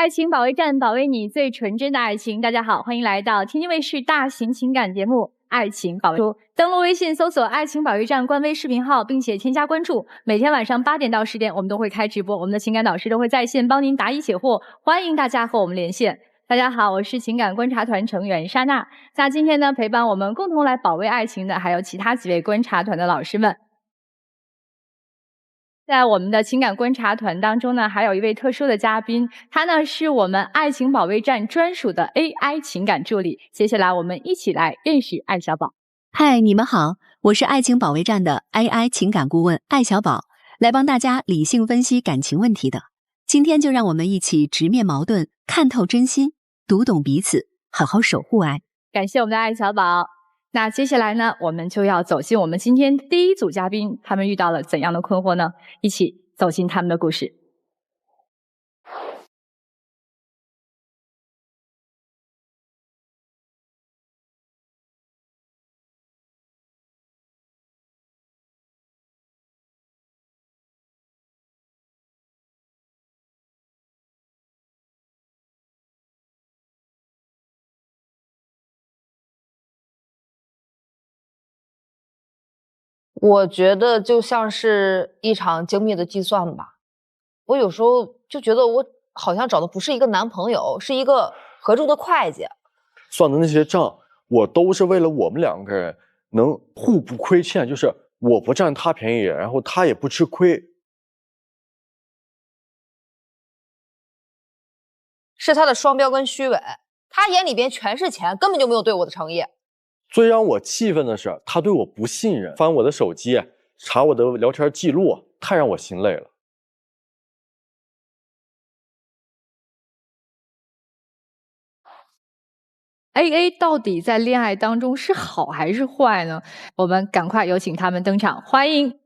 愛情保衛戰，保衛你最純真的愛情。大家好，歡迎來到天津衛視大型情感節目《愛情保衛戰》。登錄微信搜索"愛情保衛戰"官微視頻號，並且添加關注。每天晚上8點到10點，我們都會開直播，我們的情感導師都會在線幫您答疑解惑。歡迎大家和我們連線。大家好，我是情感觀察團成員莎娜。那今天呢，陪伴我們共同來保衛愛情的，還有其他幾位觀察團的老師們。在我們的情感觀察團當中呢，還有一位特殊的嘉賓，他呢是我們愛情保衛戰專屬的 AI 情感助理。接下來我們一起來認識艾小寶。嗨，你們好，我是爱情保衛戰的 AI 情感顧問艾小寶，來幫大家理性分析感情問題的。今天就讓我們一起直面矛盾，看透真心，讀懂彼此，好好守護愛。感謝我們的艾小寶。那接下來呢，我們就要走进我們今天第一組嘉賓，他們遇到了怎樣的困惑呢？一起走進他們的故事。我覺得就像是一場精密的計算吧。我有时候就覺得我好像找的不是一個男朋友，是一個合租的會計。算的那些賬，我都是為了我們兩個人能互不虧欠，就是我不占他便宜，然後他也不吃虧。是他的雙標跟虛偽，他眼裡邊全是錢，根本就沒有對我的誠意。最讓我氣憤的是，他對我不信任，翻我的手機，查我的聊天記錄，太讓我心累了。AA 到底在戀愛當中是好還是壞呢？我們趕快有請他們登場，歡迎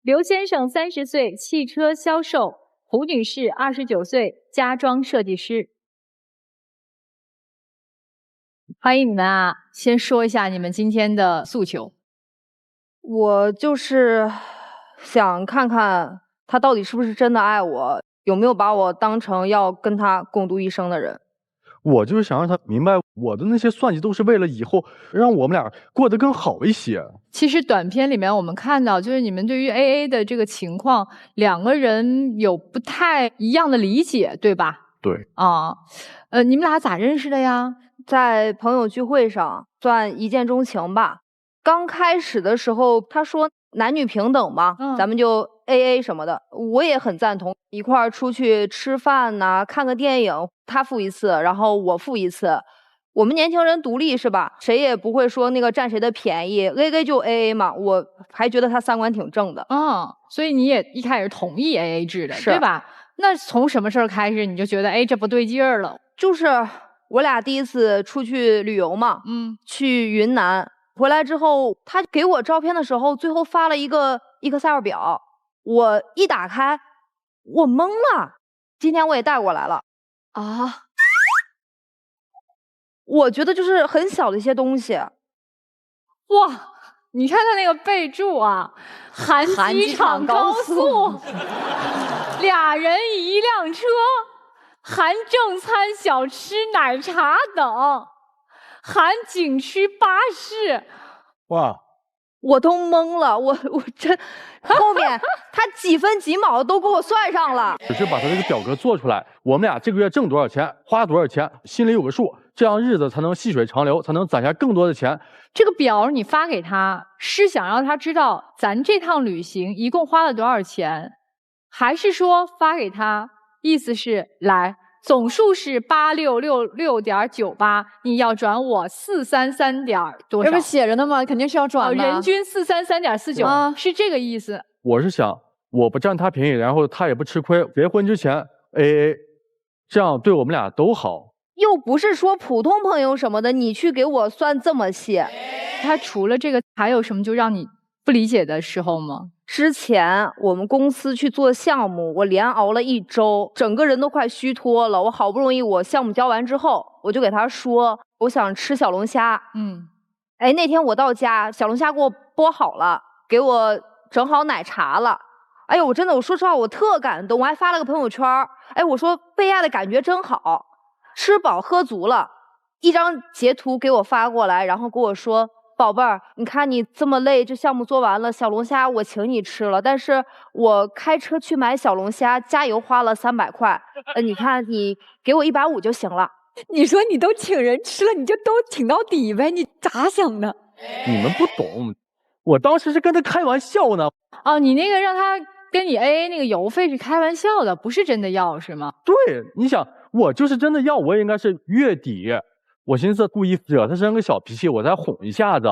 劉先生30歲，汽車銷售；胡女士29歲，家裝設計師。歡迎你們啊！先說一下你們今天的訴求。我就是想看看他到底是不是真的愛我，有沒有把我當成要跟他共度一生的人。我就是想讓他明白，我的那些算计都是為了以後讓我們倆過得更好一些。其實短片裡面我們看到，就是你們對於 AA 的這個情況，兩個人有不太一樣的理解，對吧？對啊，你們倆咋認識的呀？在朋友聚會上，算一見鍾情吧。剛開始的時候，他說男女平等嘛，咱們就 AA 什麼的，我也很贊同。一塊兒出去吃飯吶，看個電影，他付一次，然後我付一次。我們年輕人獨立是吧？誰也不會說那個佔誰的便宜，AA 就 AA 嘛。我還覺得他三觀挺正的。所以你也一開始同意 AA 制的，對吧？那從什麼事兒開始你就覺得哎這不對勁兒了？就是我倆第一次出去旅遊嘛，去雲南，回來之後他給我照片的時候，最後發了一個 Excel 表，我一打開我懵了。今天我也帶過來了啊，我覺得就是很小的一些東西。哇，你看他那個備注啊，韩機場高速俩人一輛車，含正餐、小吃、奶茶等，含景區巴士。哇，我都懵了，我真后面他幾分幾秒都給我算上了。只是把他这個表格做出來，我們倆這個月掙多少錢，花多少錢，心裡有個數，這樣日子才能細水長流，才能攢下更多的錢。這個表你發給他，是想讓他知道咱這趟旅行一共花了多少錢，還是說發給他意思是来總數是8666.98，你要轉我433點多少？这不寫着呢嗎？肯定是要轉的。人均433.49，是這個意思。我是想，我不占他便宜，然後他也不吃虧，結婚之前 AA， 這樣對我們倆都好。又不是說普通朋友什麼的，你去給我算這麼細。他除了這個，還有什麼就讓你不理解的時候嗎？之前我們公司去做項目，我連熬了1周，整個人都快虛脫了。我好不容易我項目交完之後，我就給他說我想吃小龍蝦。那天我到家，小龍蝦給我剝好了，給我整好奶茶了。哎呦，我真的，我说實話，我特感動，我還發了個朋友圈。哎，我說被愛的感覺真好，吃飽喝足了，一張截圖給我發過來，然後跟我說，寶貝兒，你看你這麼累，這項目做完了，小龍蝦我請你吃了，但是我開車去買小龍蝦，加油花了300塊，你看你給我150就行了。你說你都請人吃了，你就都請到底唄，你咋想的？你們不懂，我當時是跟他開玩笑呢。哦，你那個讓他跟你 AA 那個油費是開玩笑的，不是真的要是嗎？對，你想，我就是真的要，我也應該是月底。我尋思故意惹他生個小脾氣，我再哄一下子，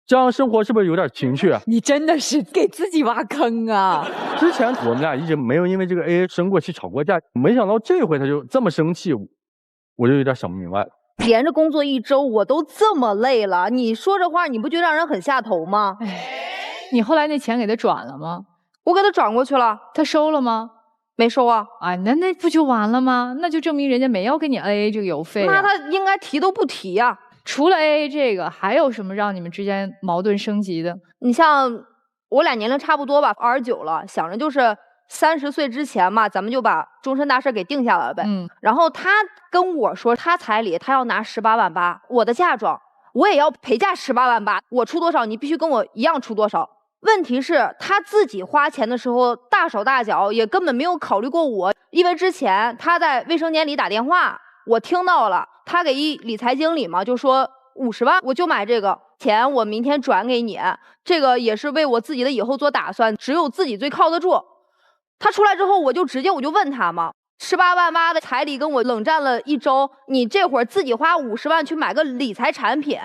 這樣生活是不是有點情趣？你真的是給自己挖坑啊！之前我們倆一直沒有因為這個 AA 生過氣、吵過架，沒想到這回他就這麼生氣，我就有點想不明白了。連着工作1周，我都這麼累了，你說這話你不覺得讓人很下頭嗎？你後來那錢給他轉了嗎？我給他轉過去了，他收了嗎？沒收啊。哎，那不就完了嗎？那就證明人家沒要給你 AA 這個油費啊。那他應該提都不提呀。除了 AA 這個，還有什麼讓你們之間矛盾升級的？你像我倆年齡差不多吧，29了，想着就是30歲之前嘛，咱們就把終身大事給定下來了唄。然後他跟我說，他彩禮他要拿18萬8，我的嫁妝我也要陪嫁18萬8，我出多少你必須跟我一樣出多少。問題是他自己花錢的時候大手大腳，也根本沒有考慮過我，因為之前他在衛生間裡打電話，我聽到了，他給一理財經理嘛，就說50萬我就買這個錢，我明天轉給你，這個也是為我自己的以後做打算，只有自己最靠得住。他出來之後，我就問他嘛，18萬8的彩禮跟我冷戰了1周，你這會兒自己花50萬去買個理財產品，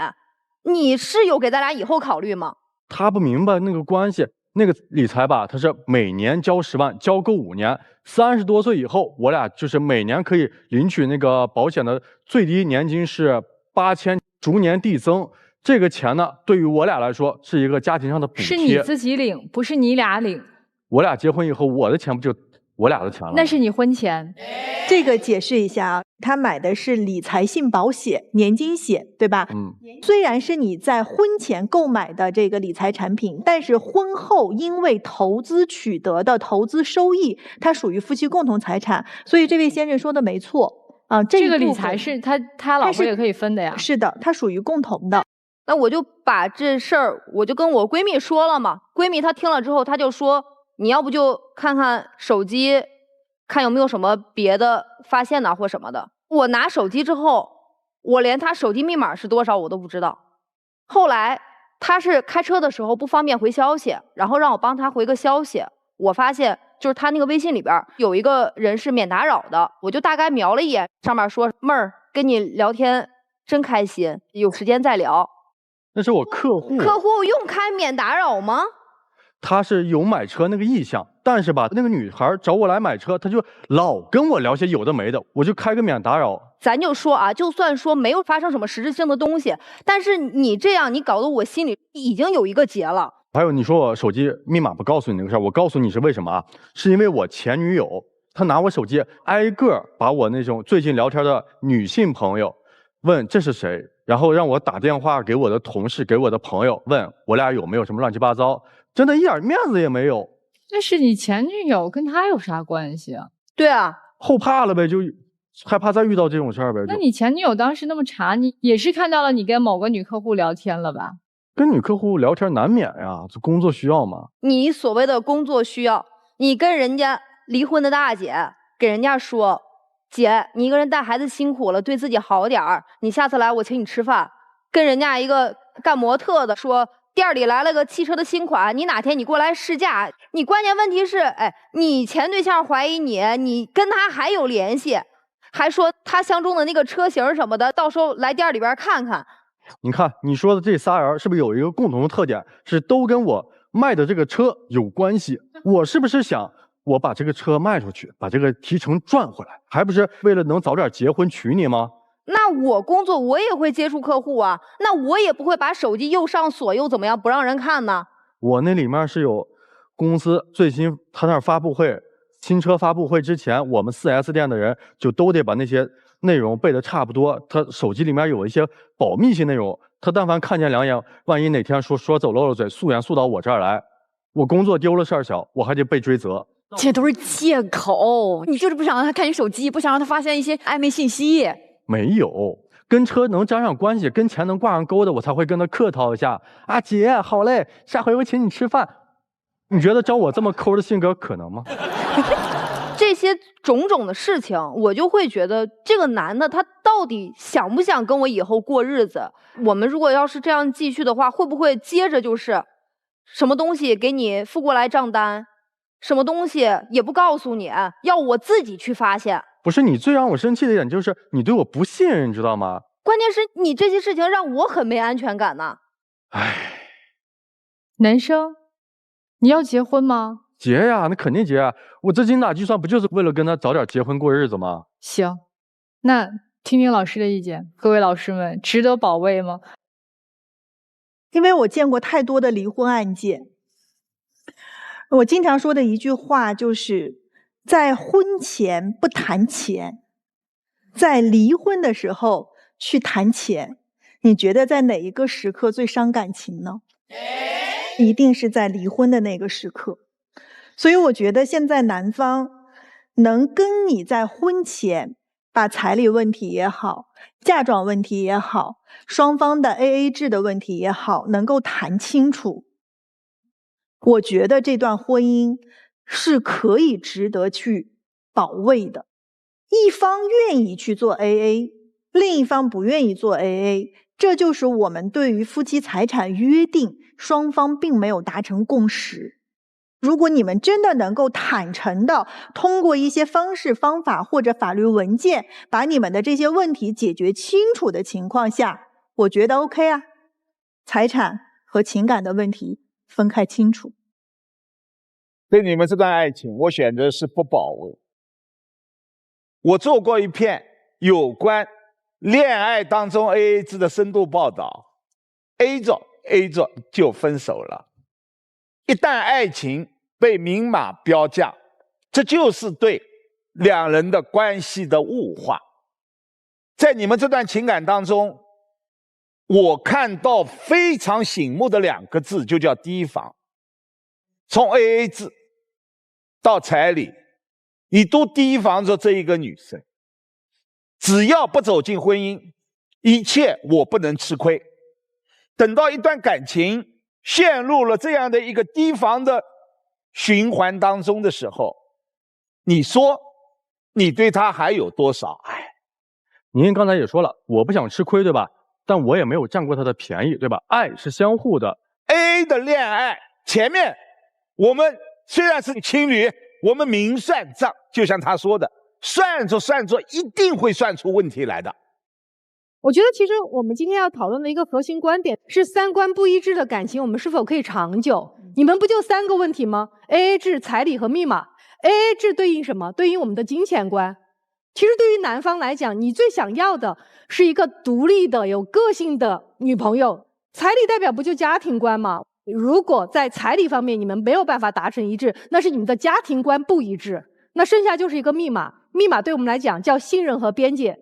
你是有給咱倆以後考慮嗎？他不明白那個關係，那个理財吧，他是每年交10萬，交夠5年，30多歲以後，我倆就是每年可以領取那個保險的最低年金是8000，逐年遞增。這個錢呢，對於我倆來說是一個家庭上的補貼。是你自己領，不是你倆領。我倆結婚以後，我的錢不就我倆的錢了？那是你婚前。這個解釋一下啊，他買的是理財性保險、年金險，對吧？雖然是你在婚前購買的這個理財產品，但是婚後因為投資取得的投資收益，它屬於夫妻共同財產，所以這位先生說的沒錯啊。這個理財是他老婆也可以分的呀。是的，它屬於共同的。那我就把這事兒我就跟我閨蜜說了嘛，閨蜜她聽了之後，她就說，你要不就看看手機，看有沒有什麼別的發現吶或什麼的。我拿手機之後，我連他手機密碼是多少我都不知道。後來他是開車的時候不方便回消息，然後讓我幫他回個消息。我發現就是他那個微信裡邊有一個人是免打擾的，我就大概瞄了一眼，上面說，妹兒跟你聊天真開心，有時間再聊。那是我客戶。客戶用開免打擾嗎？他是有買車那個意向，但是吧，那個女孩找我來買車，她就老跟我聊些有的沒的，我就開個免打擾。咱就說啊，就算說沒有發生什麼實質性的東西，但是你這樣，你搞得我心裡已經有一個結了。還有你說我手機密碼不告訴你那個事兒，我告訴你是為什麼啊？是因為我前女友她拿我手機挨個把我那種最近聊天的女性朋友問這是誰，然後讓我打電話給我的同事，給我的朋友，問我倆有沒有什麼亂七八糟，真的一點面子也沒有。那是你前女友，跟他有啥關係啊？對啊，後怕了唄，就害怕再遇到這種事兒唄。那你前女友當時那麼查，你也是看到了你跟某個女客戶聊天了吧？跟女客戶聊天難免呀，這工作需要嘛。你所謂的工作需要，你跟人家離婚的大姐給人家說，姐，你一個人帶孩子辛苦了，對自己好點兒，你下次來我請你吃飯。跟人家一個幹模特的說，店裡來了個汽車的新款，你哪天你過來試駕。你關鍵問題是，哎，你前對象懷疑你，你跟他還有聯繫，還說他相中的那個車型什麼的，到時候來店裡邊看看。你看你說的這仨人是不是有一個共同的特點，是都跟我賣的這個車有關係？我是不是想我把這個車賣出去，把這個提成賺回來，還不是為了能早點結婚娶你嗎？那我工作我也會接觸客戶啊，那我也不會把手機又上鎖又怎麼樣不讓人看呢？我那裡面是有公司最新他那兒發布會，新車發布會之前，我們 4S 店的人就都得把那些內容背得差不多。他手機裡面有一些保密性內容，他但凡看見2眼，萬一哪天說走漏了嘴，溯源溯到我這兒來，我工作丟了事兒小，我还得被追责。这都是借口，你就是不想让他看你手机，不想让他发现一些暧昧信息。没有，跟车能沾上關係，跟錢能掛上鈎的，我才會跟他客套一下。啊，姐，好嘞，下回我請你吃飯。你覺得照我這麼摳的性格可能嗎？這些種種的事情，我就會覺得這個男的他到底想不想跟我以後過日子？我們如果要是這樣繼續的話，會不會接着就是什麼東西給你付過來賬單，什麼東西也不告訴你，要我自己去發現？不是，你最讓我生氣的一點就是你對我不信任，你知道嗎？關鍵是你這些事情讓我很沒安全感呢。唉，男生，你要結婚嗎？結呀，那肯定結啊！我這精打細算不就是為了跟他早點結婚過日子嗎？行，那聽聽老師的意見，各位老師們，值得保衛嗎？因為我見過太多的離婚案件，我經常說的一句話就是在婚前不談錢，在離婚的時候去談錢。你覺得在哪一個時刻最傷感情呢？一定是在離婚的那個時刻。所以我覺得現在男方能跟你在婚前把彩禮問題也好，嫁妝問題也好，雙方的 AA 制的問題也好，能夠談清楚，我覺得這段婚姻是可以值得去保衛的。一方願意去做 AA， 另一方不願意做 AA， 這就是我們對於夫妻財產約定，雙方並沒有達成共識。如果你們真的能夠坦誠的通過一些方式方法或者法律文件把你們的這些問題解決清楚的情況下，我覺得 OK 啊，財產和情感的問題分開清楚。對你們這段愛情，我選擇是不保衛。我做過一篇有關戀愛當中 AA 制的深度報道 ，A 着就分手了。一旦愛情被明碼標價，這就是對兩人的關係的物化。在你們這段情感當中，我看到非常醒目的兩個字，就叫提防。從 AA 制到彩禮，你都提防着這一個女生，只要不走進婚姻，一切我不能吃虧。等到一段感情陷入了這樣的一個提防的循環當中的時候，你說你對他還有多少愛？您剛才也說了，我不想吃虧，對吧？但我也沒有佔過他的便宜，對吧？愛是相互的。AA 的戀愛，前面我們雖然是情侶，我們明算賬，就像他說的，算着算着一定會算出問題來的。我覺得其實我們今天要討論的一個核心觀點是三觀不一致的感情，我們是否可以長久？你們不就三個問題嗎？ AA 制、彩禮和密碼。AA 制對應什麼？對應我們的金錢觀。其實對於男方來講，你最想要的是一個獨立的、有個性的女朋友。彩禮代表不就家庭觀嗎？如果在彩禮方面你們沒有辦法達成一致，那是你們的家庭觀不一致。那剩下就是一個密碼。密碼對我們來講叫信任和邊界。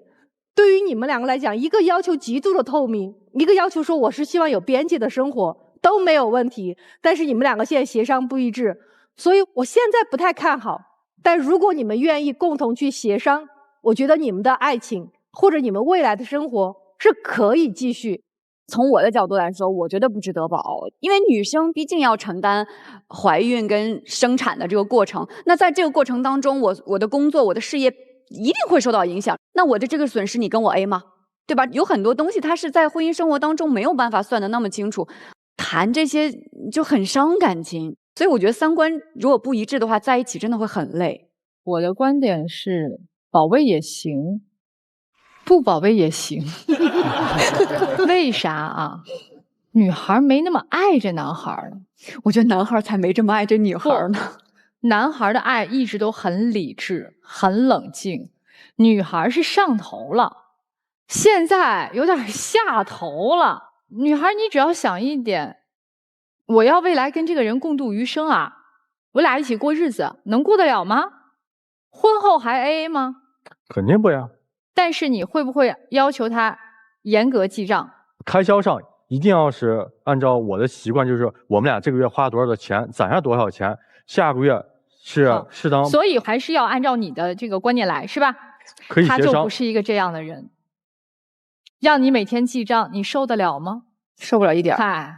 對於你們兩個來講，一個要求極度的透明，一個要求說我是希望有邊界的生活，都沒有問題。但是你們兩個現在協商不一致，所以我現在不太看好。但如果你們願意共同去協商，我覺得你們的愛情或者你們未來的生活是可以繼續。從我的角度來說，我覺得不值得保，因为女生畢竟要承擔懷孕跟生產的這個過程。那在這個過程當中，我的工作、我的事業一定會受到影響。那我的這個損失，你跟我 A 嗎？對吧？有很多東西它是在婚姻生活當中沒有辦法算得那麼清楚，談這些就很傷感情。所以我覺得三觀如果不一致的話，在一起真的會很累。我的觀點是，保衛也行，不保衛也行。為啥啊？女孩沒那麼愛這男孩呢？我覺得男孩才沒這麼愛這女孩呢。男孩的愛一直都很理智，很冷靜，女孩是上頭了，現在有點下頭了。女孩，你只要想一點，我要未來跟這個人共度餘生啊，我倆一起過日子，能過得了嗎？婚後還 AA 嗎？肯定不呀。但是你會不會要求他嚴格記賬？開銷上一定要是按照我的習慣，就是我们俩这个月花多少的钱，攒下多少钱，下个月是适当。所以还是要按照你的这个观念来，是吧？可以协商。他就不是一个这样的人，让你每天记账，你受得了吗？受不了一点。嗨，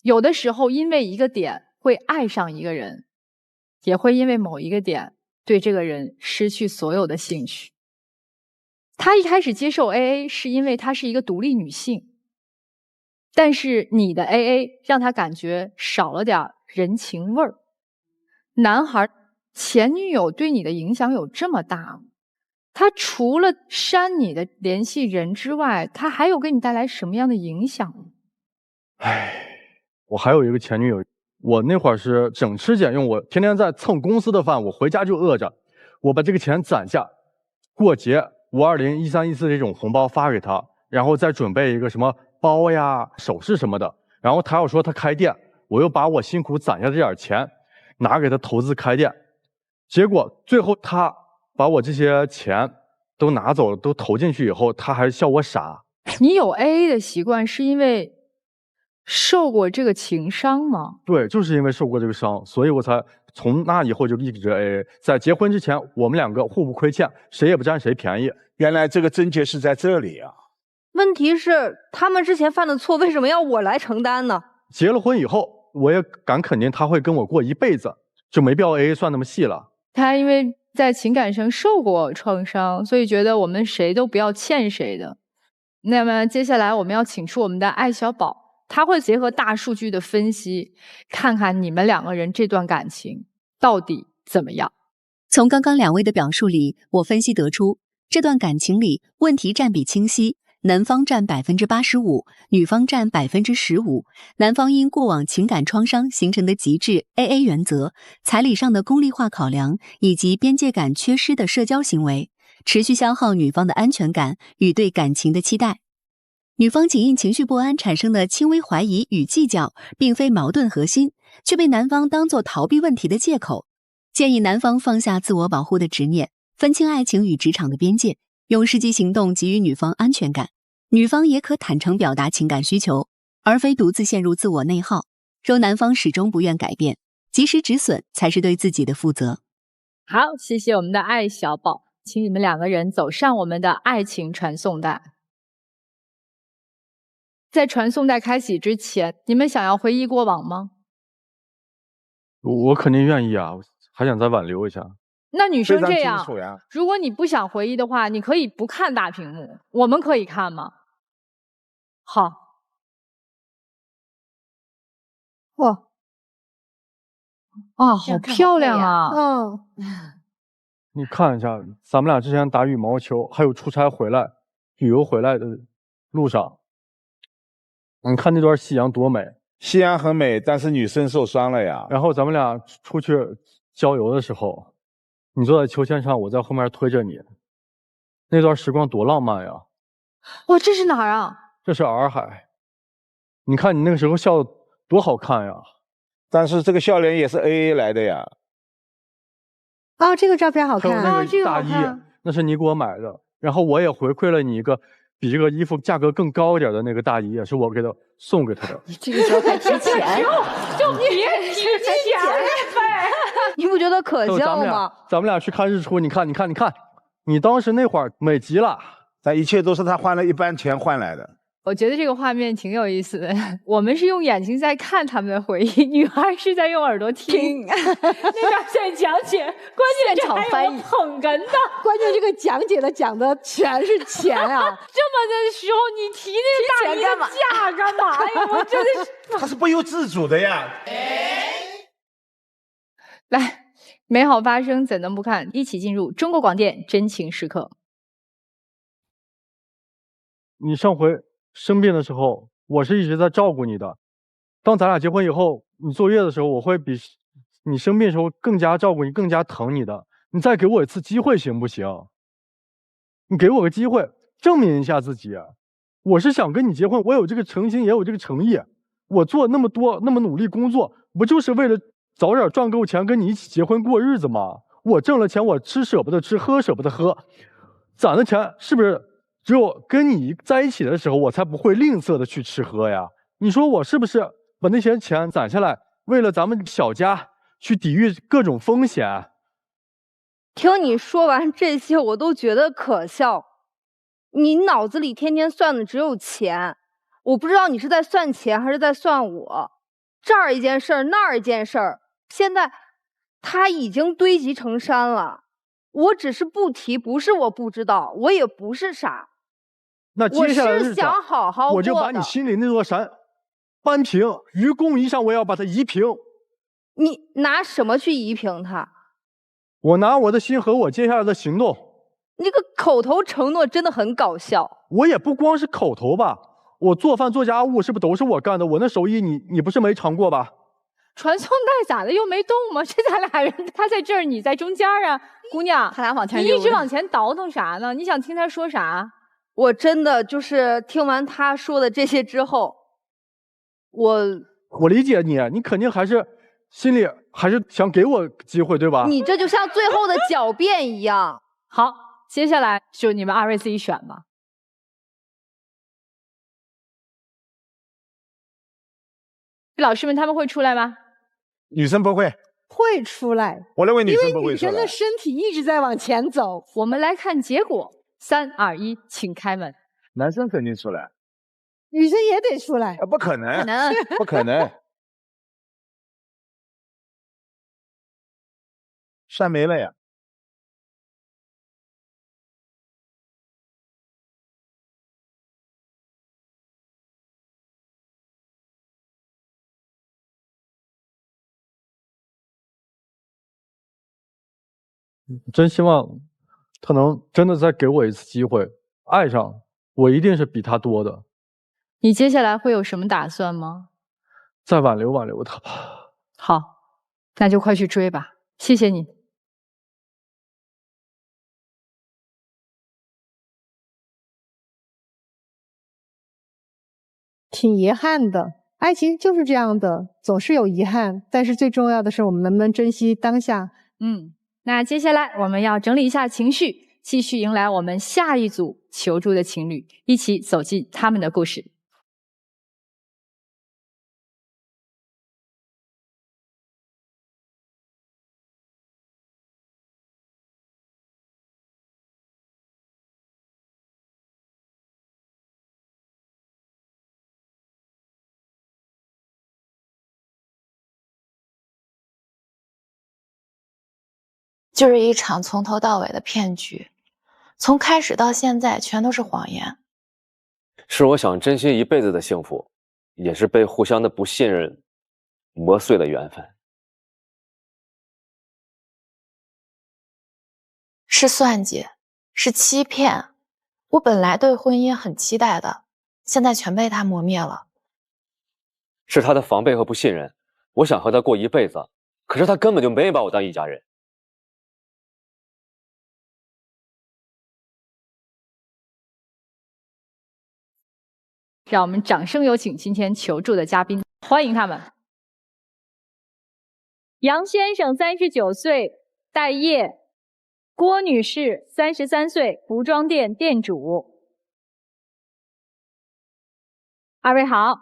有的时候因为一个点会爱上一个人，也会因为某一个点对这個人失去所有的興趣。她一開始接受 AA 是因為她是一個獨立女性，但是你的 AA 讓她感覺少了點人情味兒。男孩，前女友對你的影響有這麼大嗎？他除了刪你的聯繫人之外，他還有給你帶來什麼樣的影響呢？唉，我還有一個前女友，我那會兒是省吃儉用，我天天在蹭公司的飯，我回家就餓着，我把這個錢攢下，過節520、13、14這種紅包發給他，然後再準備一個什麼包呀、首飾什麼的，然後他要說他開店，我又把我辛苦攢下這點錢拿給他投資開店，結果最後他把我這些錢都拿走了，都投進去以後，他還笑我傻。你有 AA 的習慣是因為受過這個情傷嗎？對，就是因為受過這個傷，所以我才從那以後就一直 AA。在結婚之前，我們兩個互不虧欠，誰也不佔誰便宜。原來這個症結是在這裡啊。問題是他們之前犯的錯，為什麼要我來承擔呢？結了婚以後，我也敢肯定他會跟我過一輩子，就沒必要 AA 算那麼細了。他因為在情感上受過創傷，所以覺得我們誰都不要欠誰的。那麼接下來我們要請出我們的艾小寶，他會結合大數據的分析，看看你們兩個人這段感情到底怎麼樣。從剛剛兩位的表述裡，我分析得出，這段感情裡問題佔比清晰，男方佔 85%， 女方佔 15%。男方因過往情感創傷形成的極致 AA 原則、彩禮上的功利化考量以及邊界感缺失的社交行為，持續消耗女方的安全感與對感情的期待。女方僅因情緒不安產生的輕微懷疑與計較，並非矛盾核心，卻被男方當作逃避問題的借口。建議男方放下自我保護的執念，分清愛情與職場的邊界，用實際行動給予女方安全感。女方也可坦誠表達情感需求，而非獨自陷入自我內耗。若男方始終不願改變，及時止損才是對自己的負責。好，謝謝我們的艾小寶，請你們兩個人走上我們的愛情傳送帶。在傳送帶開啟之前，你們想要回憶過往嗎？我肯定願意啊，還想再挽留一下。那女生這樣，如果你不想回憶的話，你可以不看大屏幕，我們可以看嗎？好。哇，啊，好漂亮啊！嗯，你看一下，咱們倆之前打羽毛球，還有出差回來、旅遊回來的路上，你看那段夕陽多美。夕陽很美，但是女生受傷了呀。然後咱們倆出去郊遊的時候，你坐在秋千上，我在後面推着你，那段時光多浪漫呀！哇，這是哪兒啊？這是洱海。你看你那個時候笑得多好看呀！但是這個笑臉也是 AA 來的呀。啊，這個照片好看啊！這個大衣，那是你給我買的，然後我也回饋了你一個比這個衣服價格更高一點的那個大衣，也是我給他送給他的。你這個時候還提錢，就別提錢唄！你不覺得可笑嗎？咱們倆去看日出，你看，你當時那會兒美極了，但一切都是他花了一半錢換來的。我覺得這個畫面挺有意思的。我們是用眼睛在看他們的回憶，女孩是在用耳朵聽。那邊在講解，關鍵這還有捧哏的，關鍵這個講解的講的全是錢啊！這麼的時候你提那個大衣的價幹嘛呀？我真的是，他是不由自主的呀。來，美好發生怎能不看？一起進入中國廣電真情時刻。你上回生病的時候，我是一直在照顧你的。當咱倆結婚以後，你坐月的時候，我會比你生病的時候更加照顧你，更加疼你的。你再給我一次機會行不行？你給我個機會，證明一下自己。我是想跟你結婚，我有這個誠心，也有這個誠意。我做那麼多，那麼努力工作，不就是為了早點賺夠錢跟你一起結婚過日子嗎？我掙了錢，我吃捨不得吃，喝捨不得喝，攢的錢是不是只有跟你在一起的時候，我才不會吝嗇的去吃喝呀？你说我是不是把那些钱攒下来，为了咱们小家去抵御各种風險？聽你說完這些，我都覺得可笑。你腦子裡天天算的只有錢，我不知道你是在算錢還是在算我。這兒一件事兒，那兒一件事兒，現在它已經堆積成山了。我只是不提，不是我不知道，我也不是傻。那接下來的日子，我是想好好過的。我就把你心裡那座山搬平，愚公移山，我要把它移平。你拿什麼去移平它？我拿我的心和我接下來的行動。那個口頭承諾真的很搞笑。我也不光是口頭吧，我做飯做家務是不是都是我幹的？我那手藝你不是沒嘗過吧？傳送帶咋的又沒動嗎？這咱倆人，他在這兒，你在中間啊，姑娘，他倆往前你一直往前倒騰啥呢？你想聽他說啥？我真的就是聽完他說的這些之後，我理解你，你肯定還是心裡還是想給我機會，對吧？你這就像最後的狡辯一樣。好，接下來就你們二位自己選吧。老師們他們會出來嗎？女生不會，會出來。我認為女生不會出來。因為女生的身體一直在往前走。我們來看結果，3、2、1，請開門。男生肯定出來，女生也得出來。不可能，不可能。山沒了呀。真希望他能真的再給我一次機會，愛上我一定是比他多的。你接下來會有什麼打算嗎？再挽留挽留他吧。好，那就快去追吧。謝謝你。挺遺憾的，愛情就是這樣的，總是有遺憾。但是最重要的是，我們能不能珍惜當下？那接下來我們要整理一下情緒，繼續迎來我們下一組求助的情侶，一起走進他們的故事。就是一場從頭到尾的騙局，從開始到現在全都是謊言。是我想珍惜一輩子的幸福，也是被互相的不信任磨碎了緣分。是算計，是欺騙。我本來對婚姻很期待的，現在全被他磨滅了。是他的防備和不信任，我想和他過一輩子，可是他根本就沒把我當一家人。讓我們掌聲有請今天求助的嘉賓，歡迎他們。楊先生39歲，待業；郭女士33歲，服裝店店主。二位好，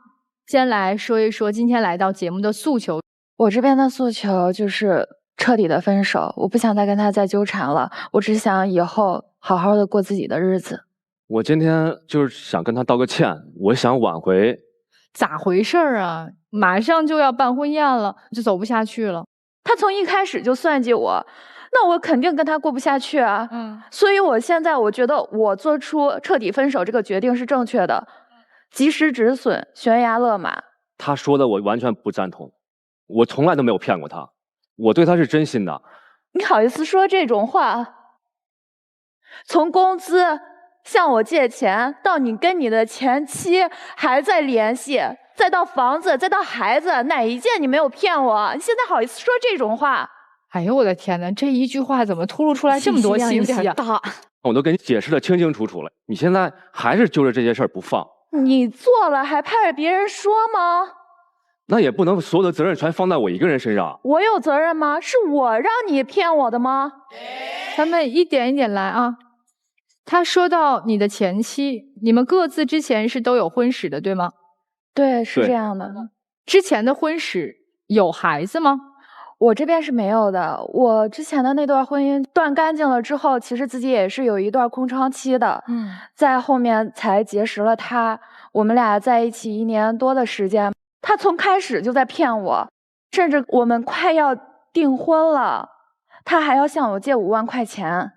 先來說一說今天來到節目的訴求。我這邊的訴求就是徹底的分手，我不想再跟他再糾纏了，我只想以後好好的過自己的日子。我今天就是想跟他道個歉，我想挽回。咋回事啊？馬上就要辦婚宴了，就走不下去了。他從一開始就算計我，那我肯定跟他過不下去啊。所以我現在我覺得我做出徹底分手這個決定是正確的，及時止損，懸崖勒馬。他說的我完全不贊同，我從來都沒有騙過他，我對他是真心的。你好意思說這種話？從工資向我借錢，到你跟你的前妻還在聯繫，再到房子，再到孩子，哪一件你沒有騙我？你現在好意思說這種話？哎呦我的天哪，這一句話怎麼吐露出來這麼多信息啊？大，我都跟你解釋得清清楚楚了，你現在還是揪着這些事兒不放。你做了還怕別人說嗎？那也不能所有的責任全放在我一個人身上。我有責任嗎？是我讓你騙我的嗎？咱們一點一點來啊。他說到你的前妻，你們各自之前是都有婚史的，對嗎？对，是这样的。之前的婚史有孩子吗？我这边是没有的。我之前的那段婚姻断干净了之後，其實自己也是有一段空窗期的。在後面才結識了他，我們倆在一起1年多的時間。他從開始就在騙我，甚至我們快要訂婚了，他還要向我借5萬塊錢。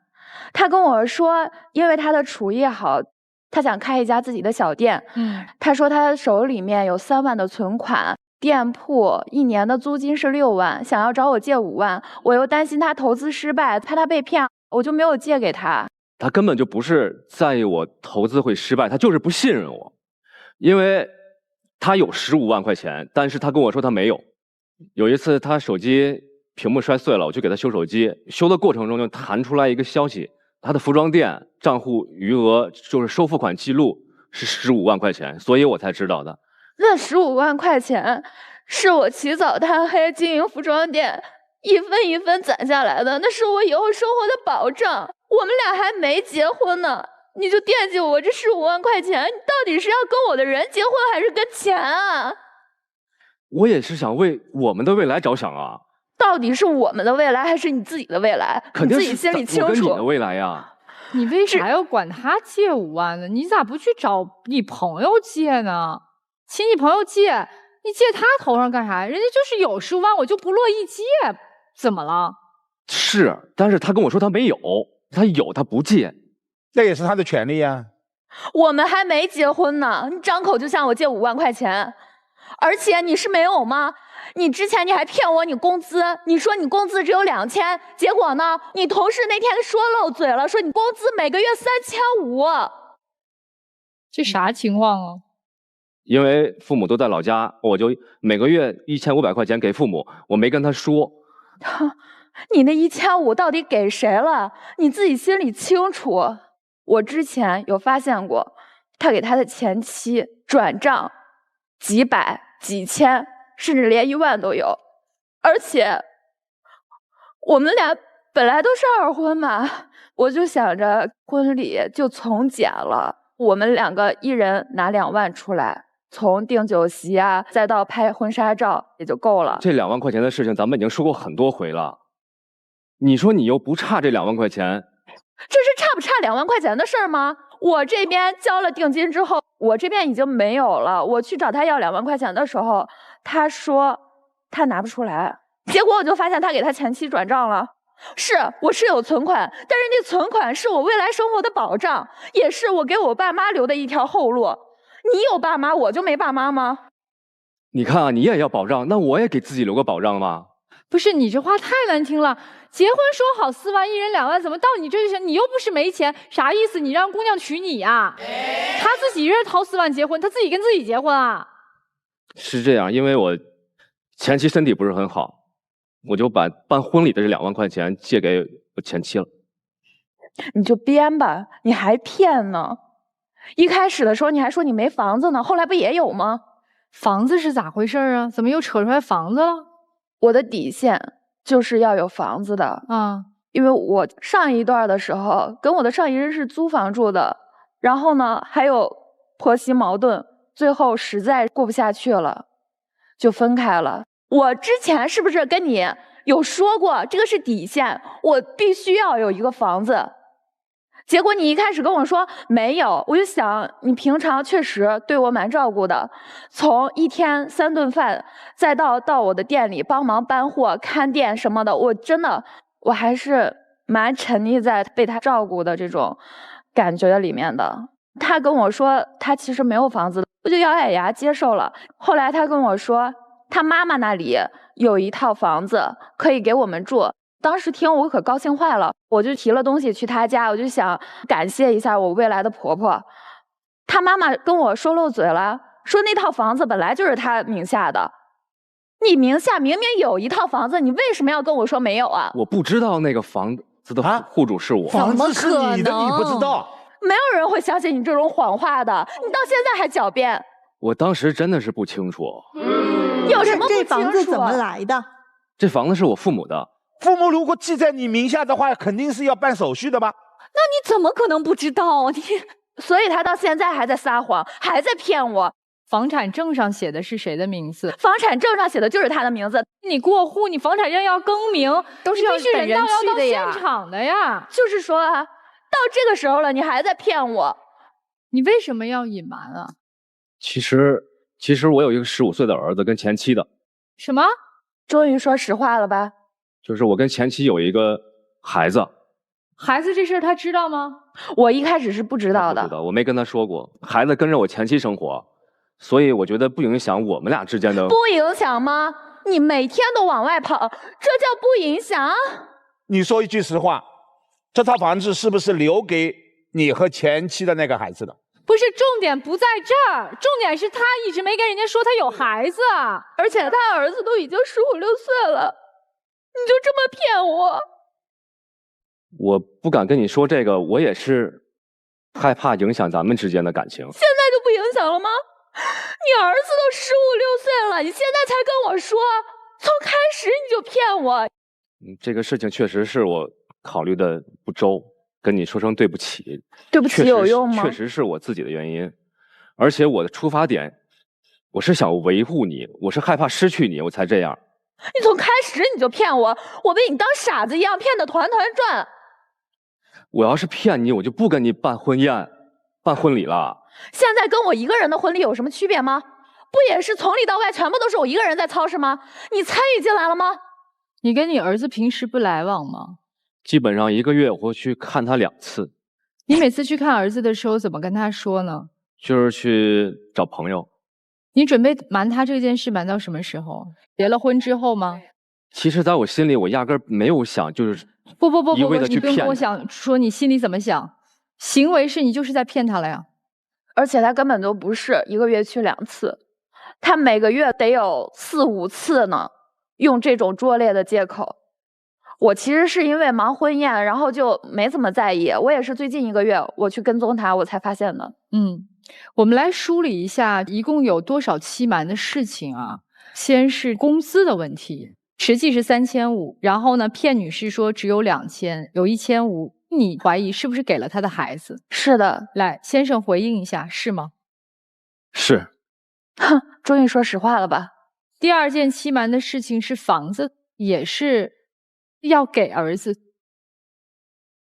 他跟我說，因為他的廚藝好，他想開一家自己的小店。他說他手裡面有3萬的存款。店鋪1年的租金是6萬，想要找我借5萬，我又擔心他投資失敗，怕他被騙，我就沒有借給他。他根本就不是在意我投資會失敗，他就是不信任我。因為他有15萬塊錢，但是他跟我說他沒有。有一次他手機屏幕摔碎了，我去給他修手機，修的過程中就彈出來一個消息，他的服裝店賬戶餘額就是收付款記錄是15萬塊錢，所以我才知道的。那15萬塊錢是我起早貪黑經營服裝店一分一分攢下來的，那是我以後生活的保障。我們倆還沒結婚呢，你就惦記我這15萬塊錢，你到底是要跟我的人結婚還是跟錢啊？我也是想為我們的未來着想啊。到底是我們的未來還是你自己的未來？肯定是你自己心裡清楚。我跟你的未來呀。你為啥要管他借5萬呢？你咋不去找你朋友借呢？請你朋友借，你借他頭上幹啥？人家就是有15萬，我就不樂意借，怎麼了？是，但是他跟我說他沒有，他有他不借，這也是他的權利呀。我們還沒結婚呢，你張口就向我借5萬塊錢，而且你是沒有嗎？你之前你還騙我你工資，你說你工資只有2000，結果呢，你同事那天說漏嘴了，說你工資每個月3500，這啥情況啊？因為父母都在老家，我就每個月1500塊錢給父母，我沒跟他說。你那1500到底給誰了？你自己心裡清楚。我之前有發現過，他給他的前妻轉賬幾百、幾千，甚至連1萬都有。而且我們倆本來都是2婚嘛，我就想着婚禮就從簡了，我們2個一人拿2萬出來。從訂酒席啊，再到拍婚紗照也就夠了。這2萬塊錢的事情，咱們已經說過很多回了。你說你又不差這2萬塊錢，這是差不差2萬塊錢的事兒嗎？我這邊交了定金之後，我這邊已經沒有了。我去找他要2萬塊錢的時候，他說他拿不出來，結果我就發現他給他前妻轉賬了。是，我是有存款，但是那存款是我未來生活的保障，也是我給我爸媽留的一條後路。你有爸媽，我就沒爸媽嗎？你看啊，你也要保障，那我也給自己留個保障嗎？不是，你這話太難聽了。結婚說好4萬，1人2萬，怎麼到你這就行？你又不是沒錢，啥意思？你讓姑娘娶你呀？他自己一人掏4萬結婚，他自己跟自己結婚啊？是這樣，因為我前妻身體不是很好，我就把辦婚禮的這2萬塊錢借給我前妻了。你就編吧，你還騙呢？一開始的時候你還說你沒房子呢，後來不也有嗎？房子是咋回事啊？怎麼又扯出來房子了？我的底線就是要有房子的啊，因為我上一段的時候跟我的上一任是租房住的，然後呢還有婆媳矛盾，最後實在過不下去了，就分開了。我之前是不是跟你有說過這個是底線，我必須要有一個房子？結果你一開始跟我說沒有，我就想你平常確實對我蠻照顧的，從1天3頓飯，再到我的店裡幫忙搬貨、看店什麼的，我真的我還是蠻沉溺在被他照顧的這種感覺裡面的。他跟我說他其實沒有房子，我就咬咬牙接受了。後來他跟我說他媽媽那裡有一套房子可以給我們住。當時聽我可高興壞了，我就提了東西去她家，我就想感謝一下我未來的婆婆。她媽媽跟我說漏嘴了，說那套房子本來就是她名下的。你名下明明有一套房子，你為什麼要跟我說沒有啊？我不知道那個房子的戶主是我。房子是你的，你不知道？沒有人會相信你這種謊話的，你到現在還狡辯。我當時真的是不清楚。有什麼不清楚？這房子怎麼來的？這房子是我父母的。父母如果記在你名下的話，肯定是要辦手續的吧？那你怎麼可能不知道？你所以他到現在還在撒謊，還在騙我。房產證上寫的是誰的名字？房產證上寫的就是他的名字。你過戶，你房產證要更名，都是要本人去的呀。到现场的呀。就是说啊，到这个时候了，你还在骗我，你为什么要隱瞞啊？其實我有一個15歲的兒子跟前妻的。什麼？終於說實話了吧？就是我跟前妻有一個孩子。孩子這事兒他知道嗎？我一開始是不知道的。不知道，我沒跟他說過。孩子跟着我前妻生活，所以我覺得不影響我們倆之間的。不影響嗎？你每天都往外跑，這叫不影響？你說一句實話，這套房子是不是留給你和前妻的那個孩子的？不是，重點不在這兒，重點是他一直沒跟人家說他有孩子，而且他兒子都已經15、16歲了，你就這麼騙我？我不敢跟你說這個，我也是害怕影響咱們之間的感情。現在就不影響了嗎？你兒子都15、16歲了，你現在才跟我說，從開始你就騙我。這個事情確實是我考慮的不周，跟你說聲對不起。對不起有用嗎？確實是我自己的原因，而且我的出發點，我是想維護你，我是害怕失去你，我才這樣。你從開始你就騙我，我被你當傻子一樣騙得團團轉。我要是騙你，我就不跟你辦婚宴、辦婚禮了。現在跟我一個人的婚禮有什麼區別嗎？不也是從裡到外全部都是我一個人在操持嗎？你參與進來了嗎？你跟你兒子平時不來往嗎？基本上1個月我會去看他2次。你每次去看兒子的時候怎麼跟他說呢？就是去找朋友。你準備瞞他這件事瞞到什麼時候？結了婚之後嗎？其實在我心裡，我壓根兒沒有想就是不，一味的去騙他。你不用跟我想說你心裡怎麼想，行為是你就是在騙他了呀。而且他根本就不是1個月去2次，他每個月得有4、5次呢，用這種拙劣的借口。我其實是因為忙婚宴，然後就沒怎麼在意。我也是最近1個月我去跟蹤他，我才發現的。我們來梳理一下，一共有多少欺瞞的事情啊？先是工資的問題，實際是3500，然後呢，騙女士說只有2000，有1500，你懷疑是不是給了他的孩子？是的。來，先生回應一下，是嗎？是。哼，終於說實話了吧？第二件欺瞞的事情是房子，也是要給兒子。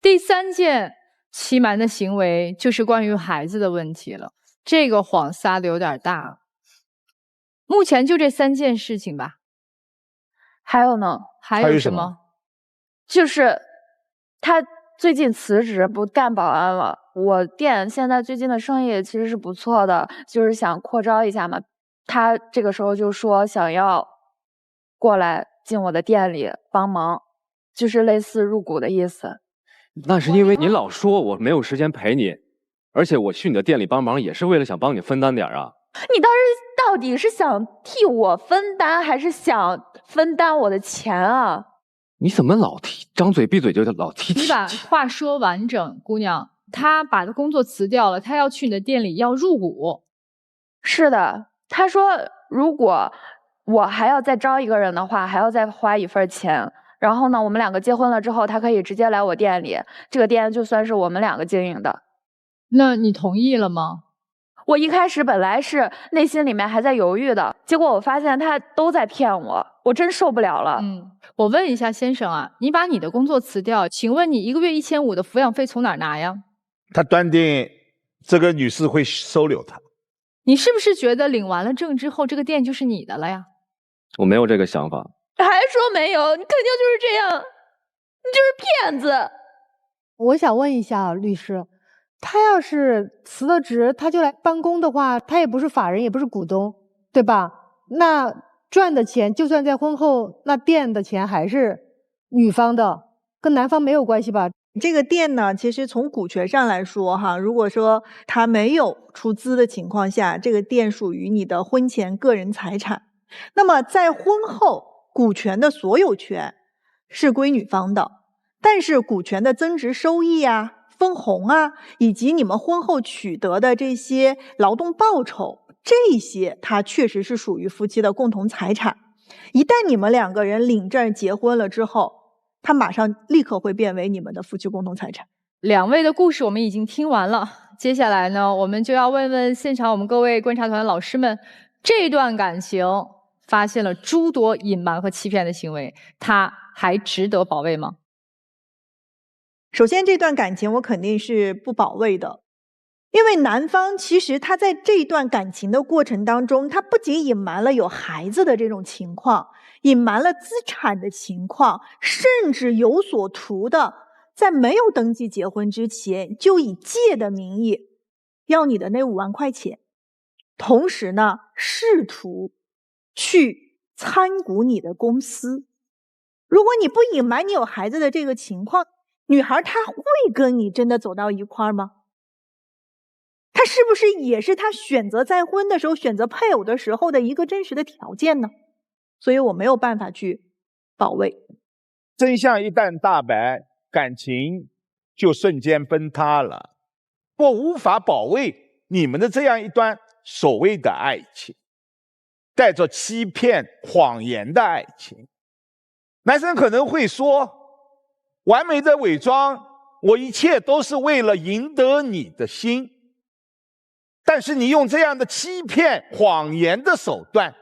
第三件欺瞞的行為就是關於孩子的問題了，這個謊撒的有點大。目前就這3件事情吧。還有呢？還有什麼？就是他最近辭職不幹保安了，我店現在最近的生意其實是不錯的，就是想擴招一下嘛。他這個時候就說想要過來進我的店裡幫忙，就是類似入股的意思。那是因為你老說我沒有時間陪你，而且我去你的店裡幫忙也是為了想幫你分擔點啊。你到底是想替我分擔，還是想分擔我的錢啊？你怎麼老張嘴閉嘴就老提？你把話說完整，姑娘。他把他工作辭掉了，他要去你的店裡要入股。是的，他說如果我還要再招一個人的話，還要再花一份錢。然後呢，我們2個結婚了之後，他可以直接來我店裡，這個店就算是我們2個經營的。那你同意了嗎？我一開始本來是內心裡面還在猶豫的，結果我發現他都在騙我，我真受不了了。我問一下先生啊，你把你的工作辭掉，請問你1個月1500的撫養費從哪兒拿呀？他斷定這個女士會收留他。你是不是覺得領完了證之後，這個店就是你的了呀？我沒有這個想法。還說沒有？你肯定就是這樣，你就是騙子。我想問一下律師，他要是辭了職，他就來辦公的話，他也不是法人，也不是股東，對吧？那賺的錢，就算在婚後，那店的錢還是女方的，跟男方沒有關係吧？這個店呢，其實從股權上來說哈，如果說他沒有出資的情況下，這個店屬於你的婚前個人財產。那麼在婚後，股權的所有權是歸女方的，但是股權的增值收益啊、分紅啊，以及你們婚後取得的這些勞動報酬，這些它確實是屬於夫妻的共同財產。一旦你們2個人領證結婚了之後，它馬上立刻會變為你們的夫妻共同財產。两位的故事我們已經聽完了，接下來呢，我們就要問問現場我們各位觀察團的老師們，這段感情發現了諸多隱瞞和欺騙的行為，它還值得保衛嗎？首先，這段感情我肯定是不保衛的，因為男方其實他在這段感情的過程當中，他不僅隱瞞了有孩子的這種情況，隱瞞了資產的情況，甚至有所圖的，在沒有登記結婚之前，就以借的名義要你的那5萬塊錢，同時呢，試圖去參股你的公司。如果你不隱瞞你有孩子的這個情況，女孩她會跟你真的走到一塊兒嗎？她是不是也是她選擇再婚的時候，選擇配偶的時候的一個真實的條件呢？所以我沒有辦法去保衛。真相一旦大白，感情就瞬間崩塌了。我無法保衛你們的這樣一段所謂的愛情，帶着欺騙、謊言的愛情。男生可能會說，完美的偽裝，我一切都是為了贏得你的心。但是你用這樣的欺騙、謊言的手段，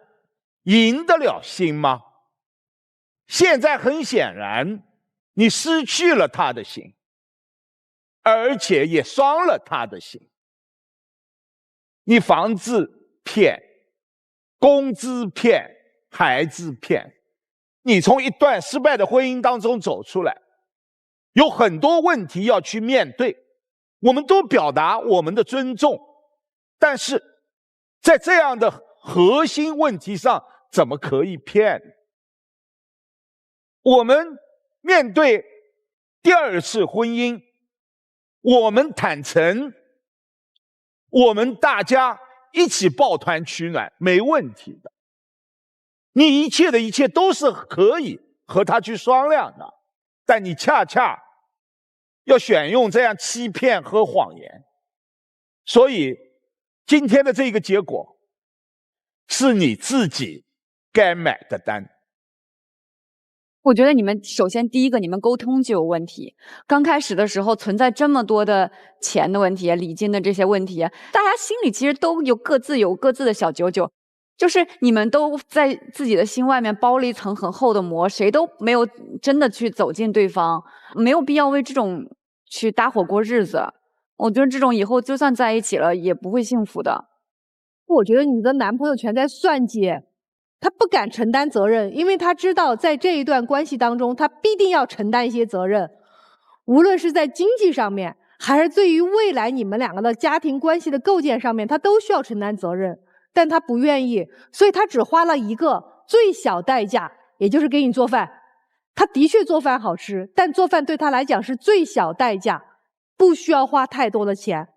贏得了心嗎？現在很顯然，你失去了他的心，而且也傷了他的心。你房子騙，工資騙，孩子騙，你從一段失敗的婚姻當中走出來，有很多問題要去面對，我們都表達我們的尊重，但是在這樣的核心問題上，怎麼可以騙？我們面對第2次婚姻，我們坦誠，我們大家一起抱團取暖，沒問題的。你一切的一切都是可以和他去商量的，但你恰恰要選用這樣欺騙和謊言。所以今天的這個結果是你自己該買的單。我覺得你們首先第一個，你們溝通就有問題。剛開始的時候存在這麼多的錢的問題、禮金的這些問題，大家心裡其實都有各自的小九九，就是你們都在自己的心外面包了一層很厚的膜，誰都沒有真的去走進對方，沒有必要為這種去搭夥過日子。我覺得這種以後就算在一起了，也不會幸福的。我覺得你的男朋友全在算計。他不敢承擔責任，因為他知道在這一段關係當中，他必定要承擔一些責任，無論是在經濟上面，還是對於未來你們兩個的家庭關係的構建上面，他都需要承擔責任，但他不願意，所以他只花了一個最小代價，也就是給你做飯。他的確做飯好吃，但做飯對他來講是最小代價，不需要花太多的錢。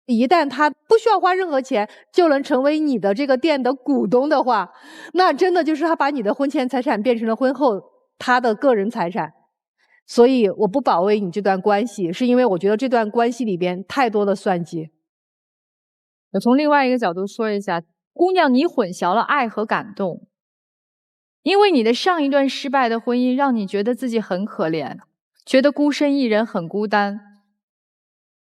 一旦他不需要花任何錢就能成為你的這個店的股東的話，那真的就是他把你的婚前財產變成了婚後他的個人財產。所以我不保衛你這段關係，是因為我覺得這段關係裡邊太多的算計。我從另外一個角度說一下，姑娘，你混淆了愛和感動，因為你的上一段失敗的婚姻讓你覺得自己很可憐，覺得孤身一人很孤單。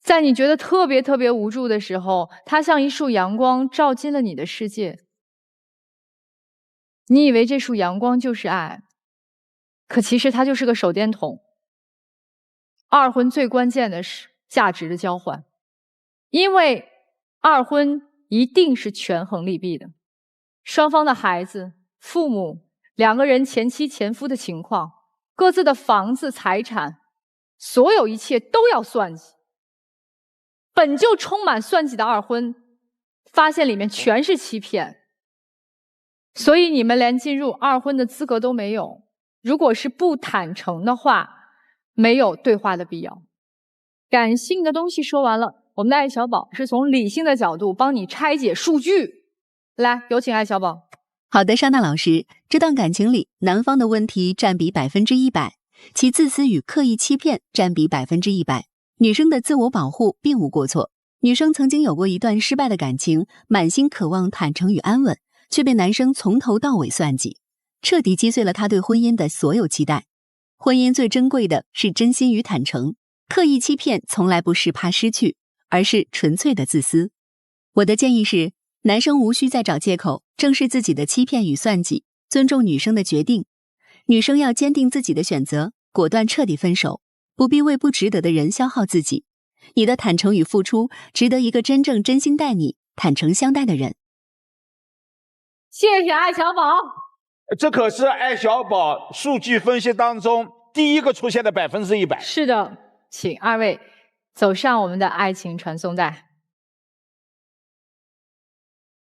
在你覺得特別無助的時候，它像一束陽光照進了你的世界。你以為這束陽光就是愛，可其實它就是個手電筒。二婚最關鍵的是價值的交換，因為二婚一定是權衡利弊的，雙方的孩子、父母、兩個人前妻前夫的情況、各自的房子、財產，所有一切都要算計。本就充滿算計的二婚，發現裡面全是欺騙，所以你們連進入二婚的資格都沒有。如果是不坦誠的話，沒有對話的必要。感性的東西說完了，我們的艾小寶是從理性的角度幫你拆解數據。來，有請艾小寶。好的，莎娜老師，這段感情裡，男方的問題占比100%，其自私與刻意欺騙占比100%。女生的自我保護並無過錯。女生曾經有過一段失敗的感情，滿心渴望坦誠與安穩，卻被男生從頭到尾算計，徹底擊碎了她對婚姻的所有期待。婚姻最珍貴的是真心與坦誠，刻意欺騙從來不是怕失去，而是純粹的自私。我的建議是，男生無需再找借口，正视自己的欺騙與算計，尊重女生的決定。女生要堅定自己的選擇，果斷徹底分手，不必为不值得的人消耗自己。你的坦誠與付出，值得一個真正真心待你、坦誠相待的人。謝謝艾小寶。這可是艾小寶數據分析當中第一個出現的100%。是的，請二位走上我們的愛情傳送帶。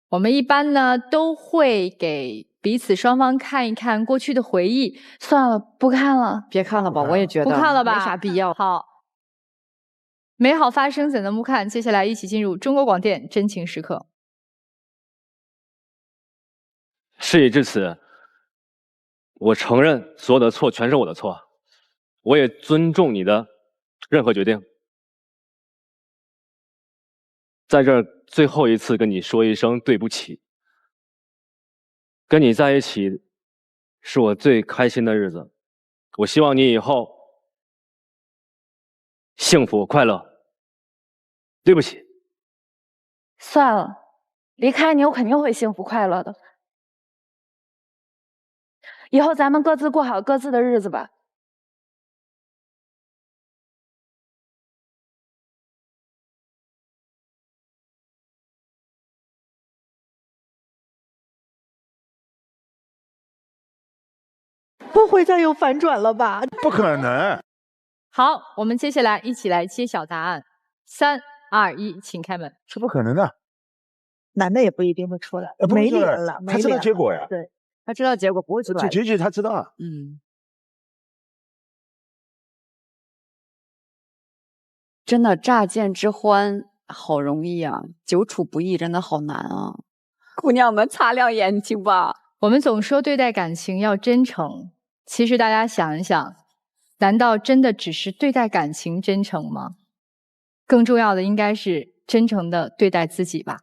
我們一般呢都會給彼此雙方看一看過去的回憶。算了，不看了，別看了吧，我也覺得不看了吧，沒啥必要。好，美好發生怎能不看？接下來一起進入中國廣電真情時刻。事已至此，我承認所有的錯全是我的錯，我也尊重你的任何決定。在這兒最後一次跟你說一聲對不起。跟你在一起是我最開心的日子，我希望你以後幸福快樂。對不起。算了，離開你我肯定會幸福快樂的。以後咱們各自過好各自的日子吧。不會再有反轉了吧？不可能。好，我們接下來一起來揭曉答案。3、2、1，請開門。是不可能的。男的也不一定會出來，沒臉了，他知道結果呀。對，他知道結果不會出來。結局他知道啊。真的乍見之歡好容易啊，久處不易真的好難啊。姑娘們擦亮眼睛吧。我們總說對待感情要真誠，其實大家想一想，難道真的只是對待感情真誠嗎？更重要的應該是真誠的對待自己吧。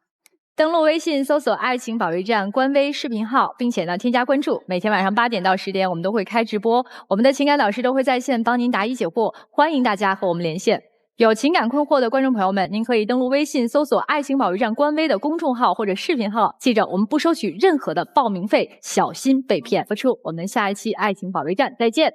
登錄微信搜索愛情保衛戰官微視頻號，並且呢添加關注，每天晚上8點到10點我們都會開直播，我們的情感導師都會在線幫您答疑解惑，歡迎大家和我們連線。有情感困惑的觀眾朋友們，您可以登錄微信搜索愛情保衛戰官微的公眾號或者視頻號，記着我們不收取任何的報名費，小心被騙。播出，我們下一期愛情保衛戰再見。